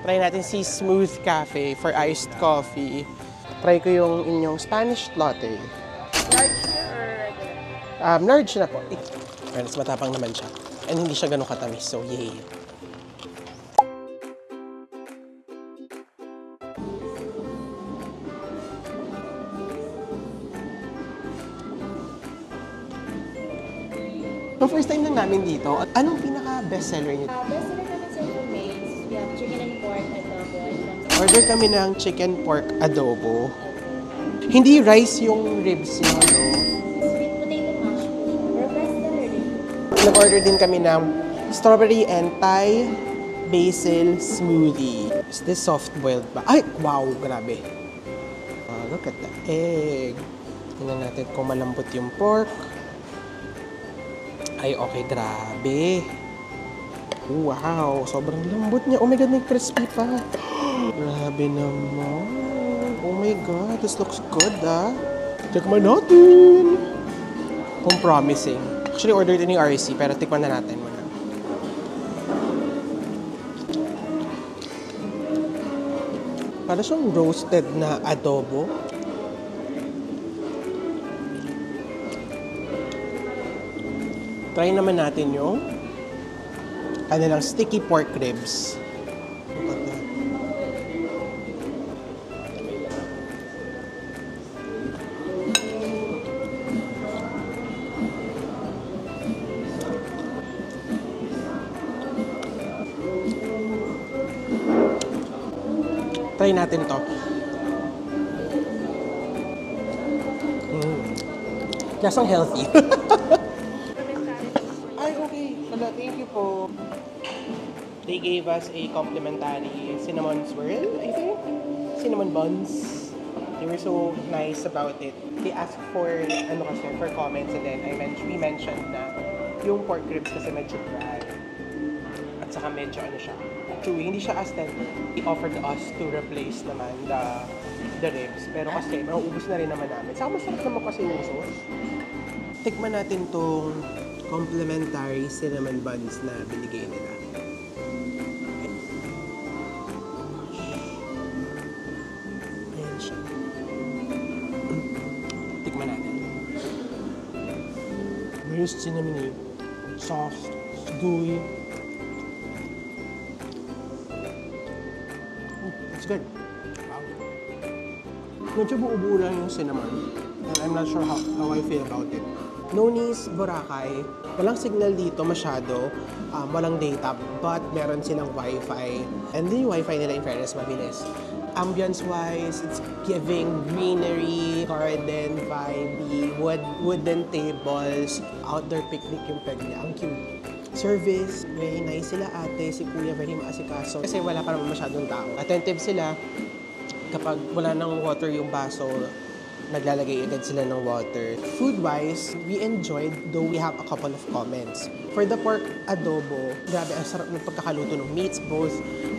Try natin si Smooth Cafe for iced coffee. Try ko yung inyong Spanish latte. Large or regular? Large na po. Mas matapang naman siya. And hindi siya ganun katamis, so yay. So first time lang namin dito, anong pinaka-bestseller niyo? Bestseller namin sa Philippines, we have chicken and pork adobo. Order kami ng chicken pork adobo. Hindi rice yung ribs niyo, no? Sweet potato mashed or bestseller din. Nag-order din kami ng strawberry and Thai basil smoothie. Is this soft-boiled ba? Ay, wow, grabe. Look at the egg. Tingnan natin kung malambot yung pork. Ay, okay, grabe. Wow, sobrang lambot niya. Oh my God, may crispy pa. Grabe naman. Oh my God, this looks good, ah. Tikman natin. Kung promising. Actually, ordered din yung RC, pero tikman na natin muna. Para siyang roasted na adobo. Try naman natin yung kanilang sticky pork ribs. Try natin to. Lasang healthy. Thank you po. They gave us a complimentary cinnamon swirl, I think. Cinnamon buns. They were so nice about it. They asked for, for comments, and then we mentioned na yung pork ribs kasi medyo dry. At saka medyo chewy. Hindi siya as tender. He offered us to replace naman the ribs. Pero kasi mauubos na rin naman namin. Saka masarap naman kasi yung sauce. Tikman natin tong complimentary cinnamon buns na binigay nila. Ayan siya. Tikman natin. Very cinnamony, soft, gooey. It's good. Wow. Medyo buo-buo lang yung cinnamon. And I'm not sure how I feel about it. Noni's Boracay, walang signal dito masyado, walang data, but meron silang Wi-Fi. And yung Wi-Fi nila in fairness, mabilis. Ambience-wise, it's giving greenery, garden vibe, wooden tables, outdoor picnic yung peg niya. Ang cute. Service, very nice sila ate, si kuya very maasikaso. Kasi wala pa naman masyadong tao. Attentive sila kapag wala nang water yung baso, naglalagay agad sila ng water. Food-wise, we enjoyed, though we have a couple of comments. For the pork adobo, grabe, ang sarap ng pagkakaluto ng meats, both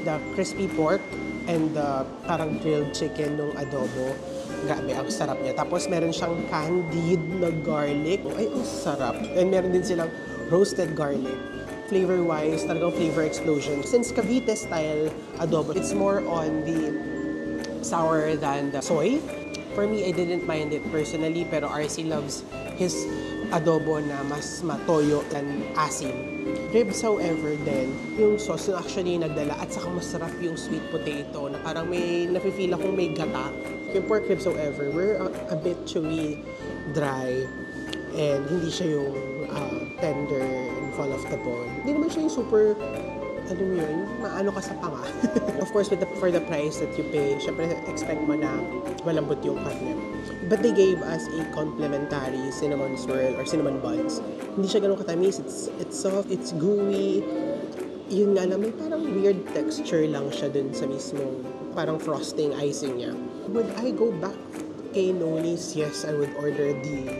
the crispy pork and the parang grilled chicken ng adobo. Grabe, ang sarap niya. Tapos meron siyang candied na garlic. Ay, ang sarap. And meron din silang roasted garlic. Flavor-wise, talagang flavor explosion. Since Cavite-style adobo, it's more on the sour than the soy. For me, I didn't mind it personally, pero RC loves his adobo na mas matoyo than asim. Ribs, however, then, yung sauce yung actually nagdala at saka masarap yung sweet potato na parang may nafe-feel akong may gata. Yung pork ribs, however, were a bit chewy, dry, and hindi siya yung tender and fall off the bone. Hindi naman siya yung super ano mo yun, maano ka sa panga. Of course, for the price that you pay, syempre expect mo na malambot yung cut niya. But they gave us a complimentary cinnamon swirl or cinnamon buns. Hindi siya ganun katamis. It's soft, it's gooey. Yun nga lang, may parang weird texture lang siya dun sa mismong parang frosting, icing niya. Would I go back kay Noni's? Yes, I would order the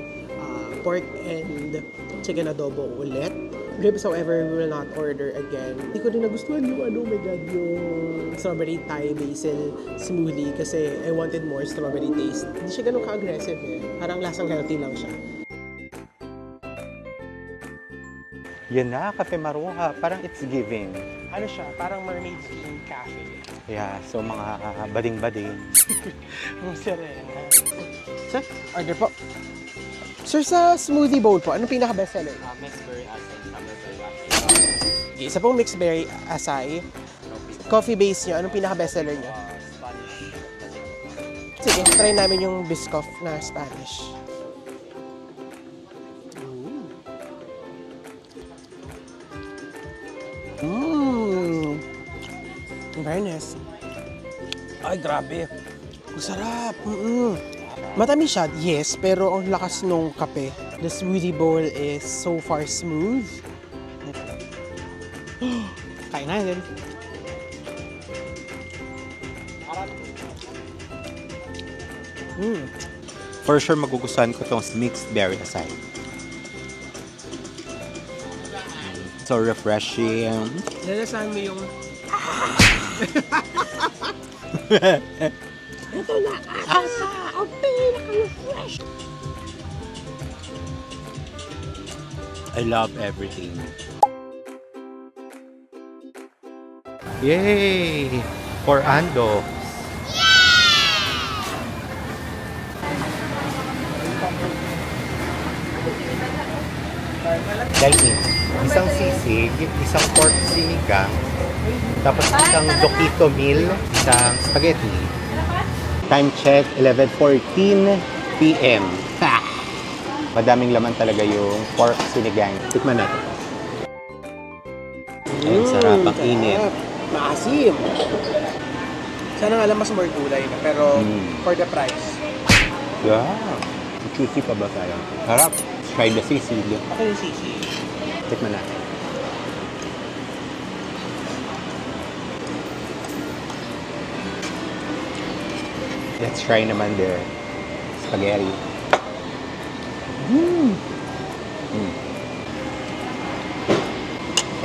pork and chicken adobo ulit. Ribs, however, we will not order again. Hindi ko rin nagustuhan yung oh my God, yung strawberry Thai basil smoothie kasi I wanted more strawberry taste. Hindi siya ganun ka-aggressive eh. Parang lasang healthy lang siya. Yan na, Cafe Maruha. Parang it's giving. Ano siya? Parang mermaid themed cafe. Yeah, so mga bading-bading. Ang sirena. Sir, order po. Sir, sa smoothie bowl po, anong pinaka-best seller? Mixed berry acai, summer berry acai. Okay, isa pong mixed berry acai. Coffee base nyo, anong pinaka-best seller nyo? Spanish. Sige, try namin yung Biscoff na Spanish. Mmm. Very nice. Ay, grabe. Ang sarap. Matamis siya, yes, pero ang lakas nung kape. The smoothie bowl is so far smooth. Kain natin. For sure, magugustuhan ko itong mixed berry acai. So refreshing. Lalasahan mo yung... Ito na, asa! Ang pinaka-refresh! I love everything. Yay! For Ando. Dine-in. Isang sisig, isang pork sinigang, tapos isang dokito meal, isang spaghetti. Time check, 11:14 p.m. Ha! Madaming laman talaga yung pork sinigang. Tikman natin. Ay, sarap. Ang init. Maasim. Sana nga lang mas more kulay na, pero for the price. Yeah. Juicy pa ba tayo? Sarap. Try the sisig. Ako yung sisi. Tikman natin. Let's try naman the spaghetti.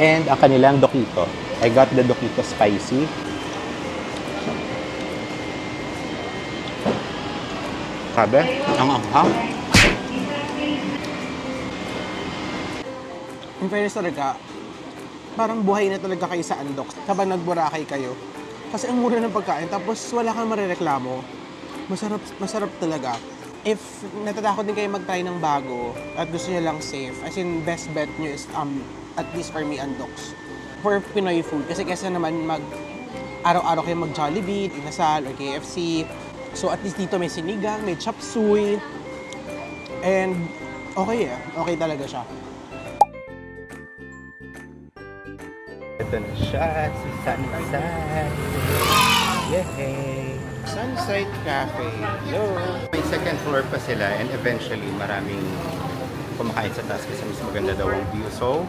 And ang kanilang dokito. I got the dokito spicy. Sabi, ang anghang. In fairness talaga, parang buhay na talaga kayo sa Andox habang nagburakay kayo. Kasi ang mura ng pagkain, tapos wala kang marereklamo. Masarap talaga. If natatakot din kayo mag-try ng bago at gusto niyo lang safe, as in best bet nyo is at least for me Andox. For Pinoy food, kasi kesa naman araw-araw kayo mag-Jollibee, Inasal, or KFC. So at least dito may sinigang, may chop suey. And okay okay talaga siya. Ito na siya, si Sunside. Yay! Sunside Cafe. Hello! May second floor pa sila and eventually maraming kumakain sa taas kasi mas maganda daw ang view. So,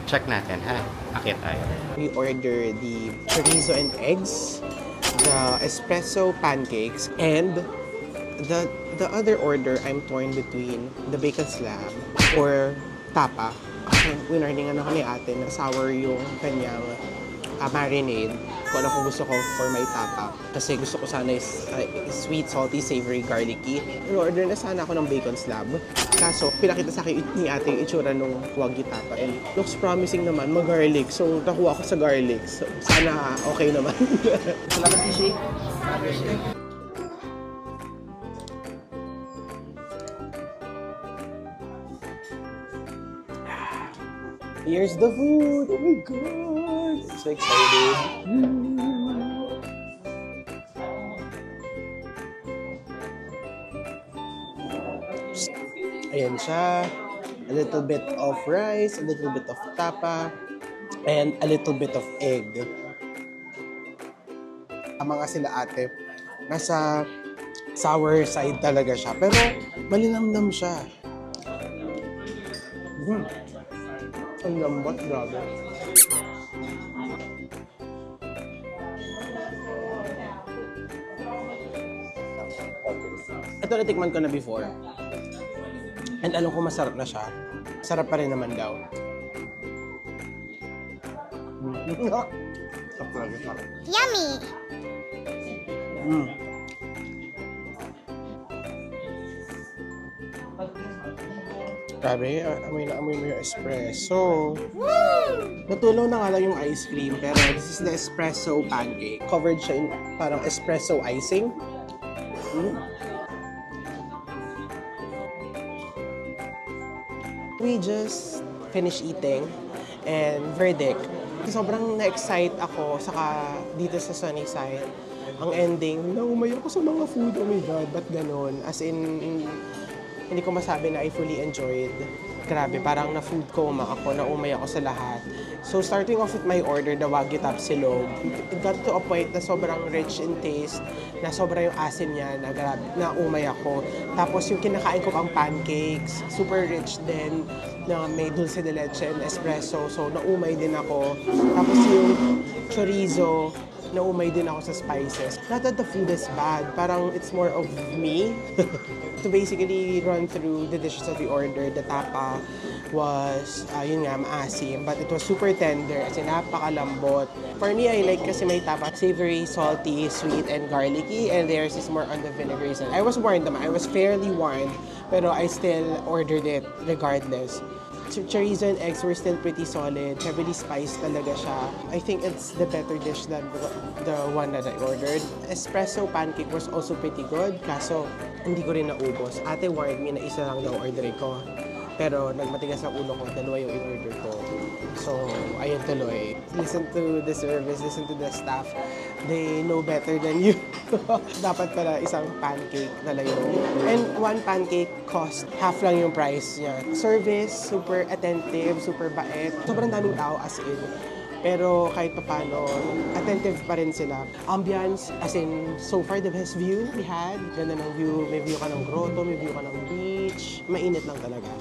check natin ha. Akit tayo. We ordered the chorizo and eggs, the espresso pancakes, and the other order I'm torn between the bacon slab or tapa. Winarningan ako ni ate na sour yung kanyang marinade. Kung ano kung gusto ko for my tapa. Kasi gusto ko sana is sweet, salty, savory, garlicky. In-order na sana ako ng bacon slab. Kaso, pinakita sa akin ni ate yung itsura nung wagyu tapa. And looks promising naman, mag-garlic. So, nakuha ako sa garlic. So, sana okay naman. Salamat, Ishi. Here's the food! Oh my God! So excited! Ayan siya. A little bit of rice, a little bit of tapa, and a little bit of egg. Ang mga sila ate, nasa sour side talaga siya. Pero malinamnam siya. Ang lambot, grabe. Ito natikman ko na before. And alam ko masarap na siya. Sarap pa rin naman daw. Yummy! Grabe, amoy na amoy mo yung espresso. Woo! Natulaw na nga lang yung ice cream, pero this is the espresso pancake. Covered siya in parang espresso icing. We just finished eating and verdict. Sobrang na-excite ako saka dito sa Sunnyside. Ang ending, naumay ako sa mga food. Oh my God, ba't ganon? As in, hindi ko masabi na I fully enjoyed. Grabe, parang na-food coma ako, naumay ako sa lahat. So starting off with my order, the Wagyu Tapsilog, it got to a point na sobrang rich in taste, na sobra yung asim niya, na grabe, naumay ako. Tapos yung kinakain ko pang pancakes, super rich din, na may dulce de leche and espresso, so naumay din ako. Tapos yung chorizo, naumay din ako sa spices. Not that the food is bad, parang it's more of me. To basically run through the dishes that we ordered, the tapa was, yun nga, maasim, but it was super tender, as in napakalambot. For me, I like kasi may tapa, savory, salty, sweet, and garlicky, and theirs is more on the vinegary side. I was warned naman, I was fairly warned, pero I still ordered it regardless. Chorizo and eggs were still pretty solid. Heavily spiced talaga siya. I think it's the better dish than the one that I ordered. Espresso pancake was also pretty good. Kaso, hindi ko rin naubos. Ate warned me na isa lang daw order ko. Pero nagmatigas ang ulo ko, dalawa yung in-order ko. So, ayun tuloy. Listen to the service, listen to the staff. They know better than you. Dapat pala isang pancake na lang yun. And one pancake cost half lang yung price niya. Service, super attentive, super bait. Sobrang daming tao as in. Pero kahit papano, attentive pa rin sila. Ambience, as in, so far the best view we had. Ganda ng view, may view ka ng grotto, may view ka ng beach. Mainit lang talaga.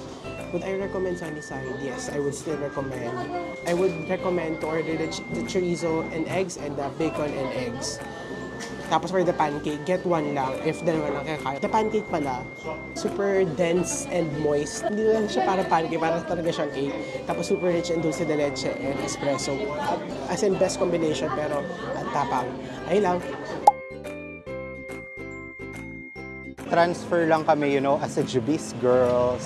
Would I recommend Sunnyside? Yes, I would still recommend. I would recommend to order the chorizo and eggs and the bacon and eggs. Tapos for the pancake, get one lang if dalawa lang kaya. The pancake pala, super dense and moist. Hindi lang siya para pancake, para talaga siyang cake. Tapos super rich and dulce de leche and espresso. As in, best combination, pero at tapang. Ayun lang. Transfer lang kami, you know, as a Jubis girls.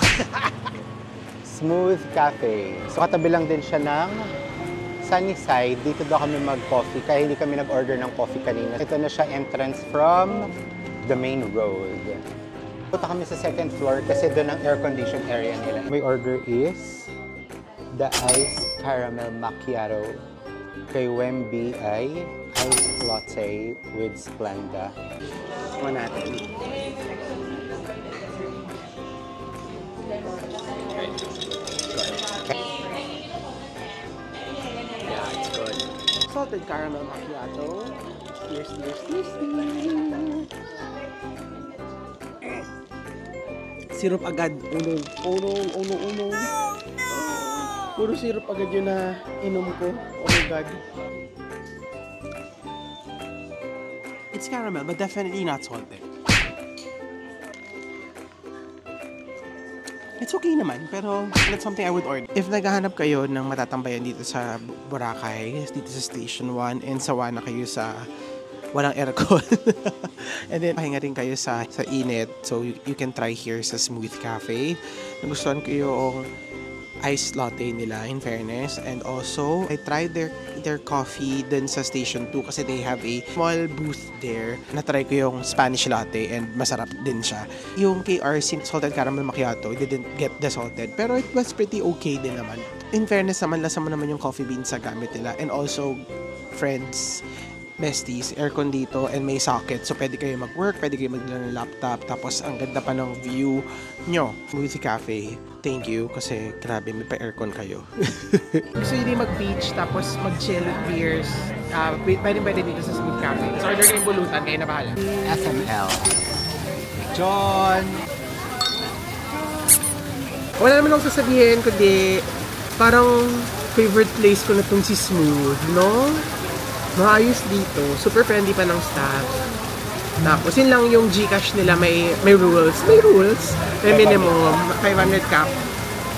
Smooth Cafe. So katabi lang din siya ng Sunnyside. Dito daw kami mag-coffee, kaya hindi kami nag-order ng coffee kanina. Ito na siya entrance from the main road. Punta kami sa second floor kasi doon ang air-conditioned area nila. My order is the iced caramel macchiato. Kay Wemby ay iced latte with Splenda. Ito natin. Salted caramel macchiato. Cheers. Syrup agad. Uno. Puro syrup agad yun na inom ko. Oh my God. It's caramel, but definitely not salted. It's okay naman, pero that's something I would order. If naghahanap kayo ng matatambayan dito sa Boracay, dito sa Station 1, and sawa na kayo sa walang aircon, and then pahinga rin kayo sa init, so you can try here sa Smooth Cafe. Nagustuhan ko yung iced latte nila, in fairness, and also I tried their coffee dun sa Station 2 kasi they have a small booth there. Na-try ko yung Spanish latte and masarap din siya. Yung KRC salted caramel macchiato, I didn't get the salted, pero it was pretty okay din naman. In fairness naman, lasa mo naman yung coffee beans sa gamit nila, and also friends, besties, aircon dito, and may socket. So, pwede kayo mag-work, pwede kayo magdala ng laptop, tapos ang ganda pa ng view nyo. Smoothie Cafe, thank you, kasi grabe, may pa-aircon kayo. Gusto nyo din mag-beach, tapos mag-chill with beers. Pwede dito sa Smooth Cafe. So, order kayong bulutan, kayo na bahala. SML. John! Wala naman akong sasabihin, kundi parang favorite place ko na itong si Smooth, no? Maayos dito. Super friendly pa ng staff. Tapos, yun lang yung Gcash nila. May rules. May rules. May minimum. 500 cap.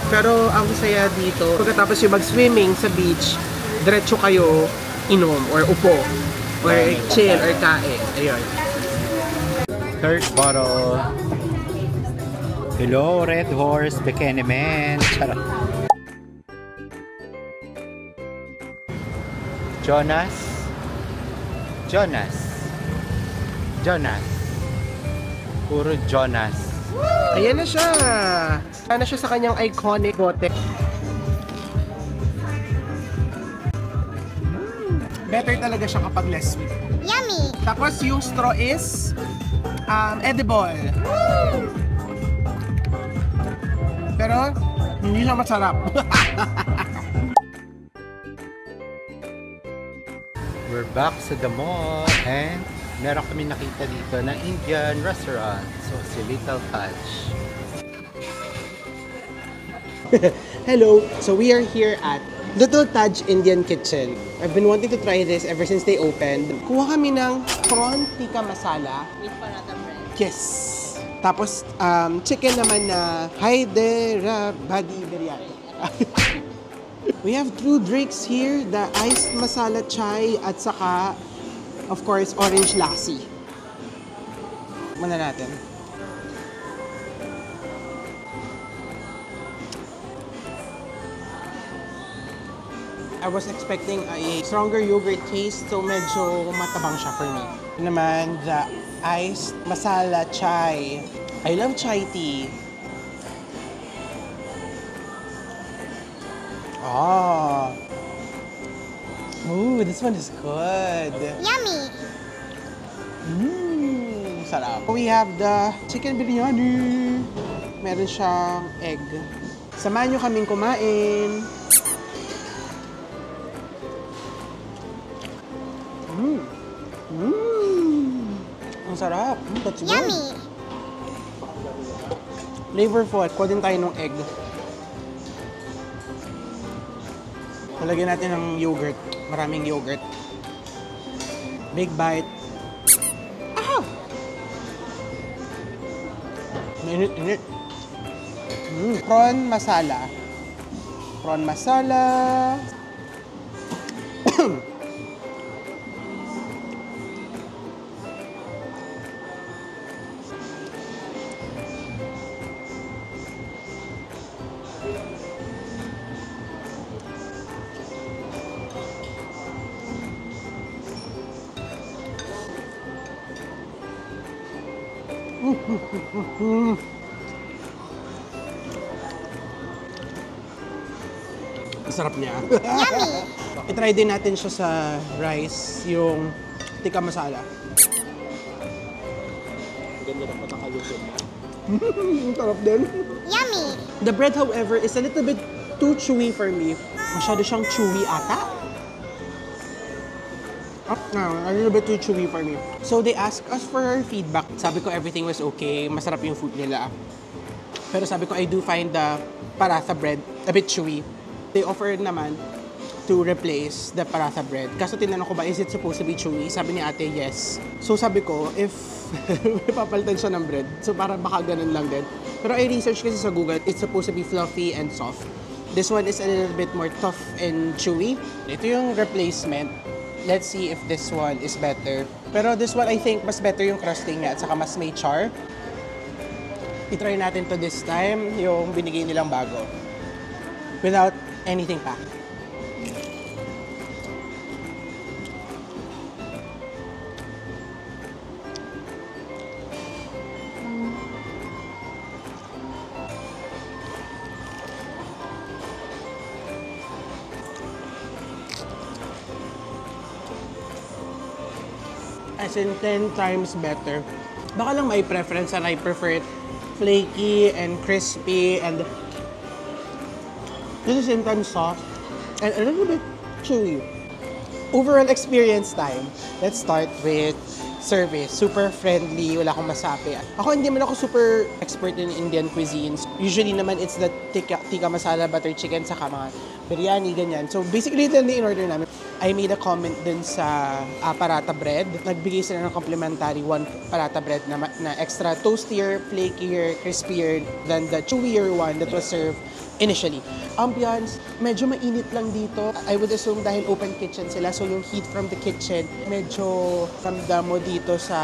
Pero, ang saya dito, pagkatapos yung mag-swimming sa beach, diretso kayo inom or upo. Or chill or kain. Ayun. Third bottle. Hello, Red Horse, Bikini Man. Charot. Jonas. Jonas. Jonas. Puro Jonas. Ayan na siya! Ayan na siya sa kanyang iconic bote. Better talaga siya kapag less sweet. Yummy! Tapos yung straw is edible. Pero hindi siya masarap. We're back sa the mall and meron kami nakita dito na Indian restaurant. So, si Little Taj. Hello! So we are here at Little Taj Indian Kitchen. I've been wanting to try this ever since they opened. Kuha kami ng prawn tikka masala. With paratha bread. Yes! Tapos, chicken naman na Hyderabadi biryani. We have two drinks here, the iced masala chai at saka, of course, orange lassi. Muna natin. I was expecting a stronger yogurt taste, so medyo matabang siya for me. Ito naman, the iced masala chai. I love chai tea. Oh. Ooh, this one is good. Yummy! Sarap. We have the chicken biryani. Meron siyang egg. Samahan nyo kaming kumain. Ang sarap. That's good. Yummy! Flavorful. Kuha din tayo ng egg. Palagyan natin ng yogurt. Maraming yogurt. Big bite. Ah! Init. Prawn masala. Prawn masala. Sarap niya. Yummy! I-try din natin siya sa rice, yung tikka masala. Ganda na patakalutin. Ang sarap din. Yummy! The bread, however, is a little bit too chewy for me. Masyado siyang chewy ata. A little bit too chewy for me. So they asked us for our feedback. Sabi ko everything was okay. Masarap yung food nila. Pero sabi ko I do find the paratha bread a bit chewy. They offered naman to replace the paratha bread. Kaso tinanong ko ba, is it supposed to be chewy? Sabi ni ate, yes. So sabi ko, if papalitan siya ng bread, so parang baka ganun lang din. Pero I researched kasi sa Google, it's supposed to be fluffy and soft. This one is a little bit more tough and chewy. Ito yung replacement. Let's see if this one is better. Pero this one, I think, mas better yung crusting niya at saka mas may char. I-try natin to this time, yung binigay nilang bago. Without anything pa. As in 10 times better. Baka lang may preference and I prefer it flaky and crispy and at the same time soft and a little bit chewy. Overall experience time. Let's start with service. Super friendly, wala akong masabi. Ako hindi man ako super expert in Indian cuisines. Usually naman it's the tikka masala, butter chicken, saka mga biryani, ganyan. So basically ito yung in-order namin. I made a comment dun sa paratha bread. Nagbigay sila ng complimentary one paratha bread na extra toastier, flakier, crispier than the chewier one that was served initially. Ambiance, medyo mainit lang dito. I would assume dahil open kitchen sila, so yung heat from the kitchen, medyo ramdam mo dito sa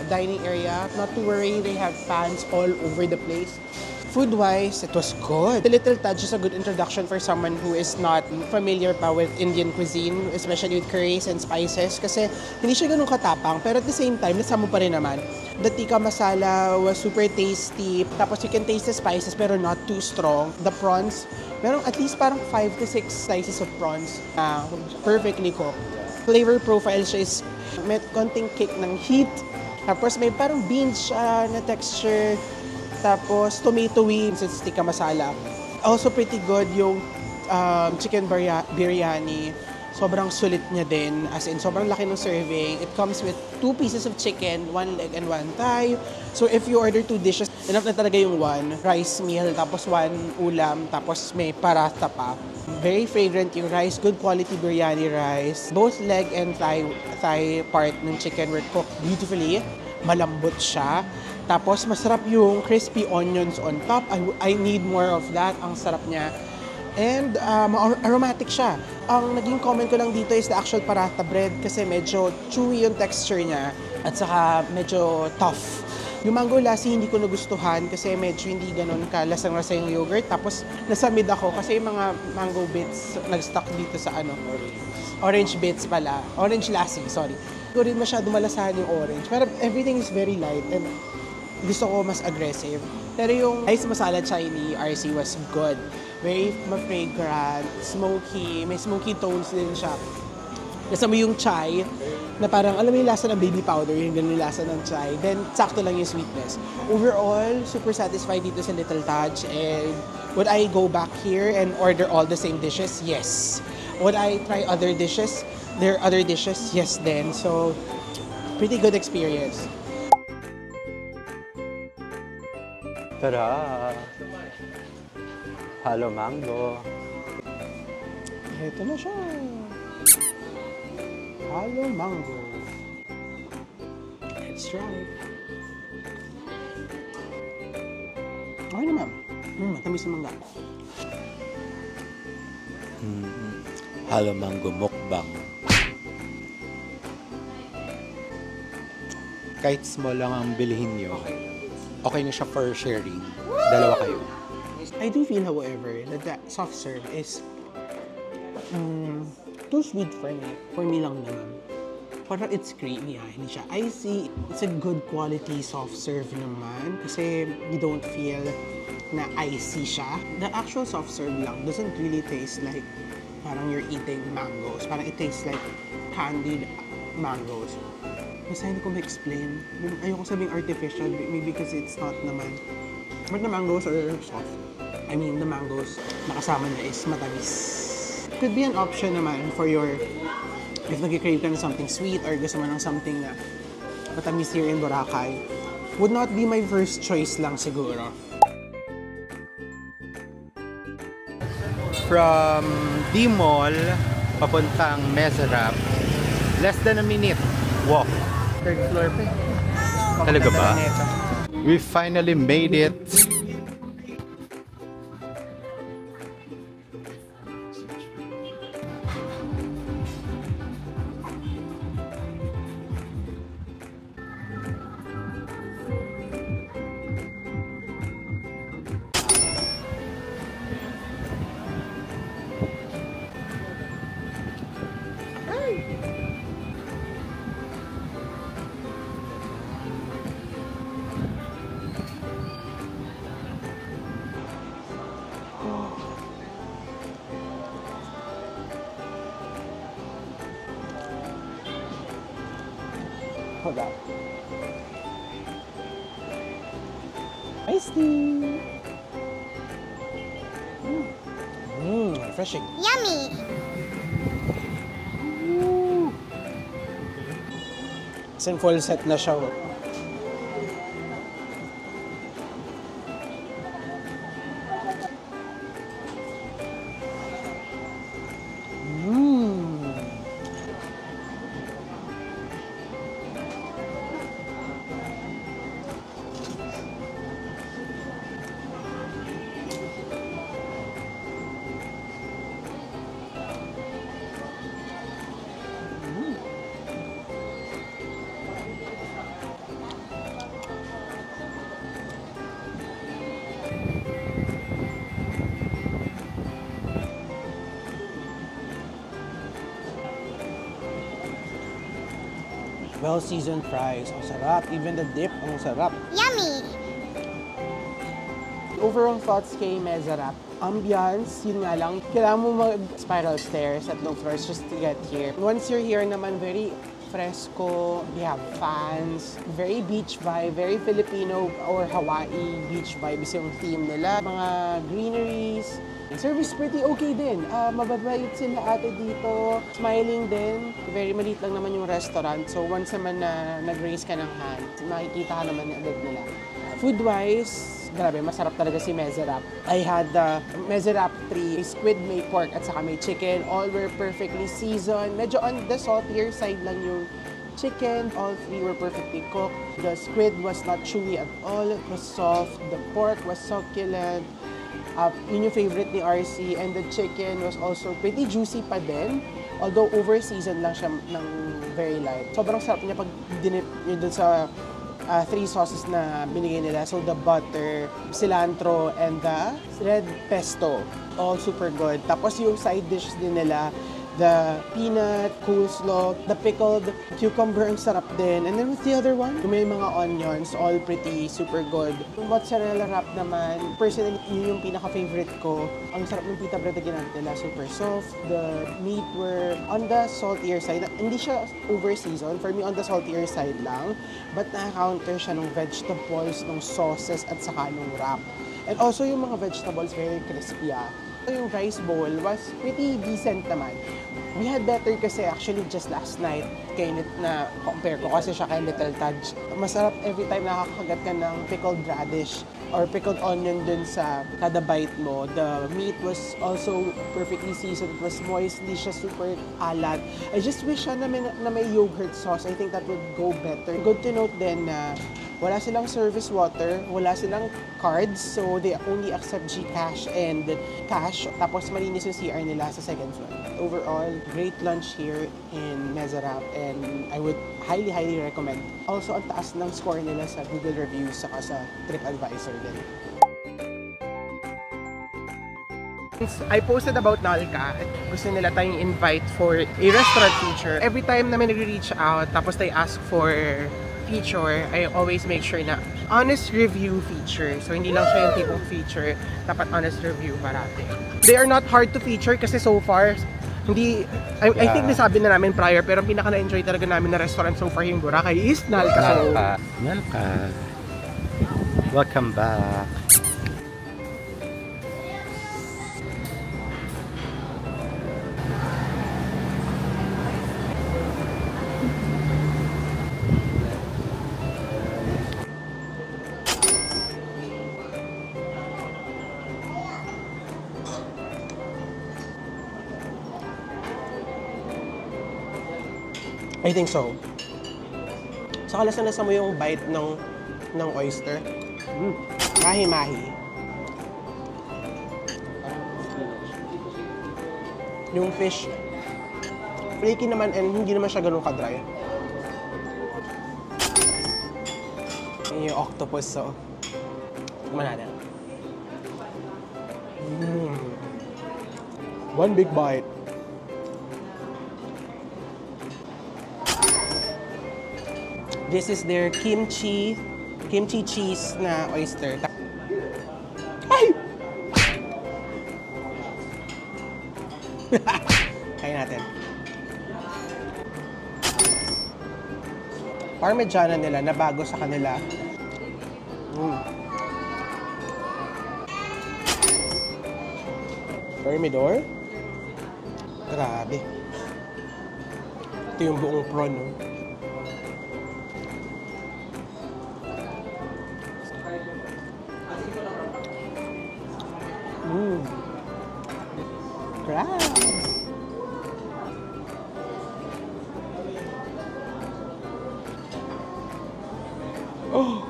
dining area. Not to worry, they have fans all over the place. Food-wise, it was good. The Little Taj is a good introduction for someone who is not familiar pa with Indian cuisine, especially with curries and spices. Kasi hindi siya ganun katapang, pero at the same time, nasama pa rin naman. The tikka masala was super tasty. Tapos you can taste the spices pero not too strong. The prawns, merong at least parang 5 to 6 slices of prawns na perfectly cooked. Flavor profile siya is may konting kick ng heat. Tapos may parang beans siya na texture. Tapos, tomato-y, since tikka masala. Also pretty good yung chicken biryani. Sobrang sulit niya din. As in, sobrang laki ng serving. It comes with 2 pieces of chicken, 1 leg and 1 thigh. So, if you order 2 dishes, enough na talaga yung 1 rice meal, tapos 1 ulam, tapos may paratha pa. Very fragrant yung rice. Good quality biryani rice. Both leg and thigh part ng chicken were cooked beautifully. Malambot siya. Tapos, masarap yung crispy onions on top. I need more of that. Ang sarap niya. And aromatic siya. Ang naging comment ko lang dito is the actual paratha bread kasi medyo chewy yung texture niya at saka medyo tough. Yung mango lassi hindi ko nagustuhan kasi medyo hindi ganun kalasang-lasa yung yogurt. Tapos, nasa mid ako kasi yung mga mango bits nag-stuck dito sa orange bits pala. Orange lassi, sorry. Hindi ko rin masyado malasahan yung orange. Pero everything is very light and gusto ko mas aggressive. Pero yung rice masala chai ni RC was good. Very fragrant, smoky, may smoky tones din siya. Kasama yung chai, na parang alam mo yung lasa ng baby powder, yung ganun yung lasa ng chai. Then, sakto lang yung sweetness. Overall, super satisfied dito sa Little Taj. And would I go back here and order all the same dishes? Yes. Would I try other dishes? There are other dishes? Yes then. So, pretty good experience. Tara! Halo mango. Ito na siya. Halo mango. Let's try. Okay naman. Matamis yung mangga. Halo mango mukbang. Kahit small lang ang bilhin nyo, okay na siya for sharing. Dalawa kayo. I do feel, however, that the soft serve is too sweet for me. For me lang naman. Parang it's creamy, hindi siya icy. It's a good quality soft serve naman kasi you don't feel na icy siya. The actual soft serve lang doesn't really taste like parang you're eating mangoes. Parang it tastes like candied mangoes. Basta hindi ko ma-explain. Ayoko sabing artificial, maybe because it's not naman. But the mangoes are soft. I mean, the mangoes nakasama niya is matamis. Could be an option naman for your, if nag-crave ka ng something sweet or gusto mo ng something na matamis here in Boracay. Would not be my first choice lang siguro. From D-Mall, papuntang Mesarap, less than a minute walk. Third floor pa eh. Talaga ba? We finally made it. Hold up. Iced tea. Refreshing. Yummy! As in full set na siya. Well-seasoned fries. Ang sarap. Even the dip, ang sarap. Yummy! Overall thoughts kay Mezarap. Ambiance, yun nga lang. Kailangan mo mag-spiral stairs at no floors just to get here. Once you're here naman, very fresco. We have fans. Very beach vibe. Very Filipino or Hawaii beach vibes yung theme nila. Mga greeneries. Service pretty okay din. Mababait sila ate dito. Smiling din. Very maliit lang naman yung restaurant. So once naman na nag-raise ka ng hand, makikita ka naman agad nila. Food-wise, grabe, masarap talaga si Mezarap. I had the Mezarap 3, squid may pork at saka may chicken. All were perfectly seasoned. Medyo on the saltier side lang yung chicken. All three were perfectly cooked. The squid was not chewy at all. It was soft. The pork was succulent. Yun yung favorite ni RC. And the chicken was also pretty juicy pa din. Although over-seasoned lang siya ng very light. Sobrang sarap niya pag dinip yun dun sa 3 sauces na binigay nila. So the butter, cilantro, and the red pesto. All super good. Tapos yung side dishes din nila, the peanut, coleslaw, the pickled cucumber, ang sarap din. And then with the other one, may mga onions, all pretty super good. Yung mozzarella wrap naman, personally, yun yung pinaka-favorite ko. Ang sarap ng pita bread na ginamit nila, super soft. The meat were on the saltier side. Hindi siya over-seasoned. For me, on the saltier side lang. But na-counter siya ng vegetables, ng sauces, at saka ng wrap. And also yung mga vegetables, very crispy. Yung rice bowl was pretty decent naman. We had better kasi actually just last night kay na compare ko kasi siya kay Little Taj. Masarap every time nakakagat ka ng pickled radish or pickled onion dun sa kada bite mo. The meat was also perfectly seasoned. It was moist, hindi siya super alat. I just wish na may yogurt sauce. I think that would go better. Good to note din na wala silang service water, wala silang cards, so they only accept GCash and cash. Tapos malinis yung CR nila sa second floor. Overall, great lunch here in Mezarap and I would highly recommend. Also, ang taas ng score nila sa Google reviews saka sa TripAdvisor din. I posted about Nalka. Gusto nila tayong invite for a restaurant feature. Every time na may nag-reach out, tapos they ask for feature, I always make sure na honest review feature. So, hindi lang siya yung tipong feature, dapat honest review parati. They are not hard to feature kasi so far, hindi, I think nasabi na namin prior, pero pinaka na-enjoy talaga namin na restaurant so far yung Boracay is Nalka. Nalka. Welcome back. I think so. Saka lasa mo yung bite ng oyster. Mahi-mahi. Yung fish, flaky naman and hindi naman siya ganun ka-dry. Yung octopus, so tignan natin. One big bite. This is their kimchi cheese na oyster. Ay! Kain natin. Parmigiana nila na bago sa kanila. Thermidor. Grabe. Ito yung buong prawn, no? Crab. Oh.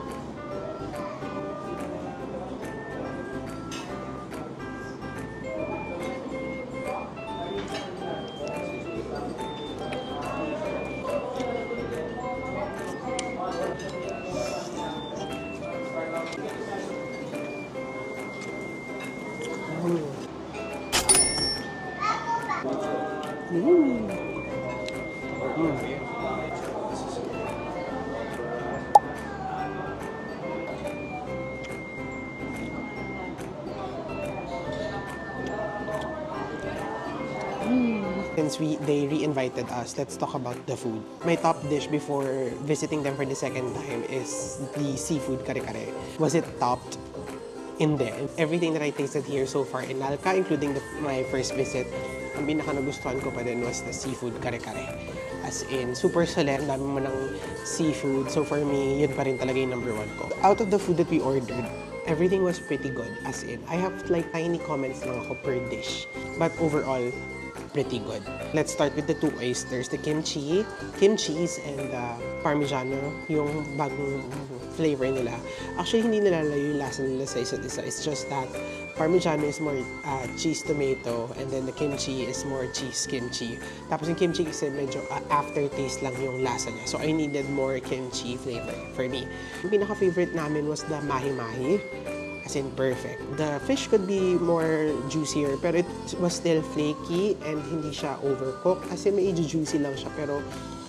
Since they re-invited us, let's talk about the food. My top dish before visiting them for the second time is the seafood kare-kare. Was it topped? Hindi. Everything that I tasted here so far in Nalca, including my first visit, ang pinaka-nagustuhan ko pa din was the seafood kare-kare. As in, super solid, dami mo ng seafood. So for me, yun pa rin talaga yung number 1 ko. Out of the food that we ordered, everything was pretty good. As in, I have like tiny comments lang ako per dish. But overall, pretty good. Let's start with the 2 oysters, the kimchi cheese, and parmigiano, yung bagong flavor nila. Actually, hindi nilalayo yung lasa nila sa isa't isa. It's just that parmigiano is more cheese tomato, and then the kimchi is more cheese kimchi. Tapos yung kimchi kasi medyo aftertaste lang yung lasa niya. So I needed more kimchi flavor for me. Yung pinaka-favorite namin was the mahi-mahi. As in, perfect. The fish could be more juicier, pero it was still flaky and hindi siya overcooked. As in, medyo juicy lang siya, pero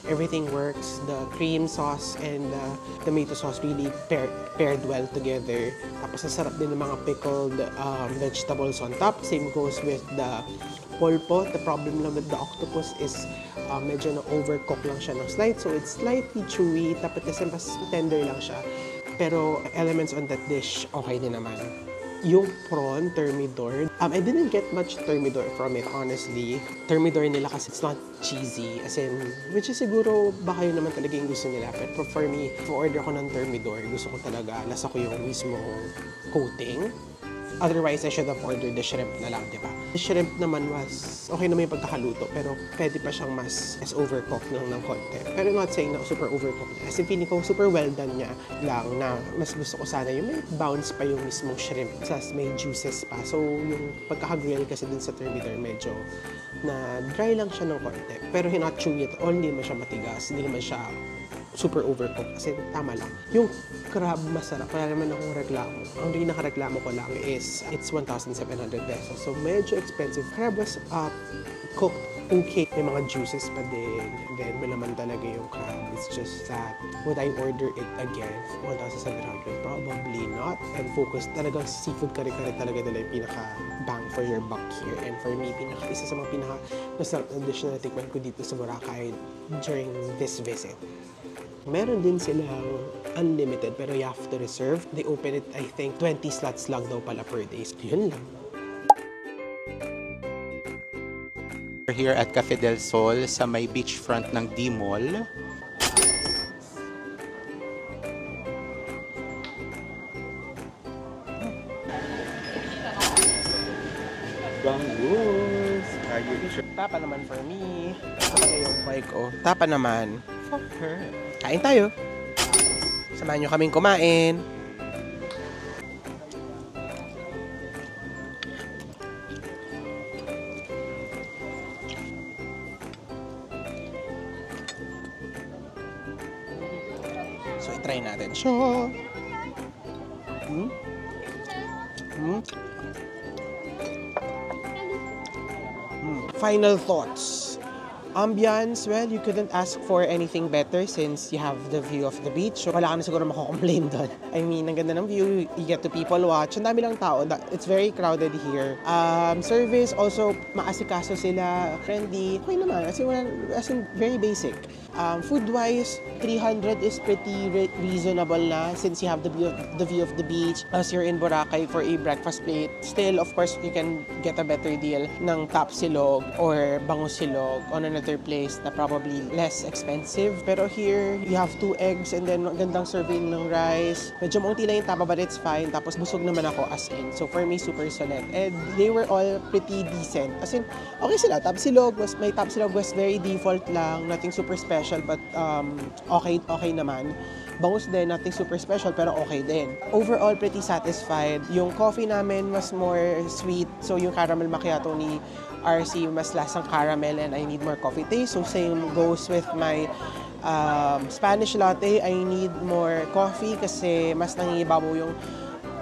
everything works. The cream sauce and the tomato sauce really paired well together. Tapos, ang sarap din ng mga pickled vegetables on top. Same goes with the pulpo. The problem lang with the octopus is medyo na-overcook lang siya ng slight. So, it's slightly chewy. Tapos, kasi mas tender lang siya. Pero elements on that dish, okay din naman. Yung prawn thermidor, I didn't get much thermidor from it, honestly. Thermidor nila kasi it's not cheesy. As in, which is siguro baka yun naman talaga yung gusto nila. Pero for me, order ko ng thermidor, gusto ko talaga, nasa ko yung mismo coating. Otherwise, I should have ordered the shrimp na lang, di ba? The shrimp naman was okay naman yung pagkakaluto, pero pwede pa siyang mas overcooked lang ng konti. Pero not saying na super overcooked na. As in, feeling ko super well done niya lang na mas gusto ko sana yung may bounce pa yung mismong shrimp. Sas may juices pa. So, yung pagkakagrill kasi dun sa thermidor, medyo na dry lang siya ng konti. Pero not chewy at all, hindi naman siya matigas, hindi naman siya super overcooked kasi tama lang. Yung crab masarap, wala naman akong reklamo. Ang pinaka-reklamo ko lang is it's 1,700 pesos. So medyo expensive. Crab was cooked okay. May mga juices pa din. And then may laman talaga yung crab. It's just that would I order it again? 1,700? Probably not. And focus talagang seafood kare-kare talaga nila yung pinaka-bang for your buck here. And for me, isa sa mga pinaka-masarap na dish na natikman ko dito sa Boracay during this visit. Meron din silang unlimited pero you have to reserve. They open it, I think, 20 slots lang daw pala per day. So, yun lang. We're here at Cafe del Sol sa may beachfront ng D-Mall. Bangus! Are you sure? Tapa naman for me. Tapa na yung boy ko. Tapa naman. Fuck her. Kain tayo. Samahan nyo kaming kumain. So, itry natin siya. Final thoughts. Ambience, well, you couldn't ask for anything better since you have the view of the beach. So, wala ka na siguro mako-complain doon. I mean, ang ganda ng view, you get to people watch. Ang dami lang tao. It's very crowded here. Service, also, maasikaso sila. Friendly. Okay naman. As in, very basic. Food-wise, 300 is pretty reasonable na since you have the view of the beach. As you're in Boracay for a breakfast plate, still, of course, you can get a better deal ng Tap Silog or Bangus Silog on another place na probably less expensive. Pero here, you have 2 eggs and then gandang serving ng rice. Medyo maunti lang yung tapa but it's fine. Tapos busog naman ako as in. So for me, super solid. And they were all pretty decent. As in, okay sila. My Tap Silog was very default lang. Nothing super special but okay naman. Bangus din, nothing super special pero okay din. Overall, pretty satisfied. Yung coffee namin was more sweet. So yung caramel macchiato ni RC mas lasang caramel and I need more coffee taste. So same goes with my Spanish latte. I need more coffee kasi mas nangingibabaw yung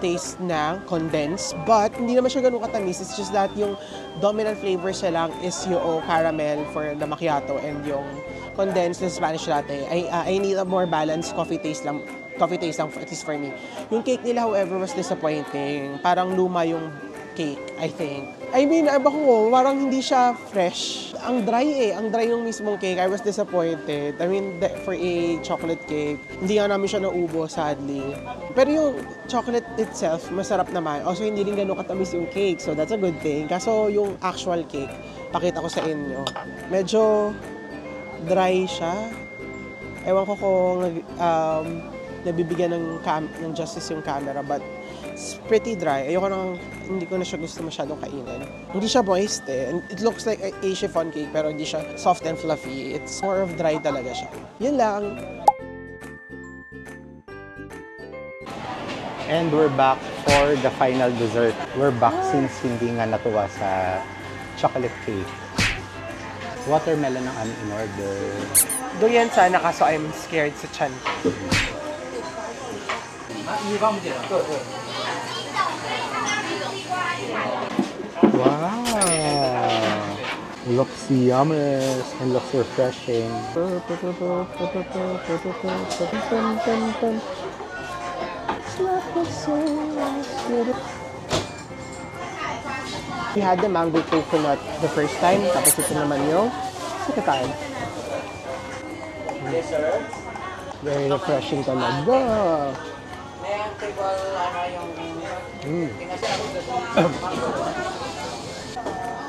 taste na condensed. But hindi naman siya ganun katamis. It's just that yung dominant flavor siya lang is yung caramel for the macchiato and yung condensed na Spanish latte. I need a more balanced coffee taste lang, at least for me. Yung cake nila, however, was disappointing. Parang luma yung cake, I think. I mean, parang hindi siya fresh. ang dry eh. Ang dry yung mismong cake. I was disappointed. I mean, for a chocolate cake, hindi nga namin siya naubo, sadly. Pero yung chocolate itself, masarap naman. Also, hindi rin ganun katamis yung cake. So, that's a good thing. Kaso, yung actual cake, pakita ko sa inyo. Medyo dry siya. Ewan ko kung nabibigyan ng justice yung camera, but it's pretty dry. Hindi ko na siya gusto masyadong kainin. Hindi siya moist eh. It looks like a chiffon cake, pero hindi siya soft and fluffy. It's more of dry talaga siya. Yun lang. And we're back for the final dessert. We're back since hindi nga natuwa sa chocolate cake. Watermelon ang aming in-order. Durian sana, kaso I'm scared sa chan. Wow! Looks yummy and looks refreshing. We had the mango coconut the first time, tapos ito naman yung second time. Very refreshing talaga.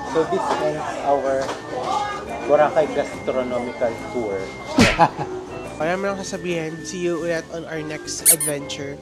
So this ends our Boracay gastronomical tour. Wala mo lang sasabihin, see you ulit on our next adventure.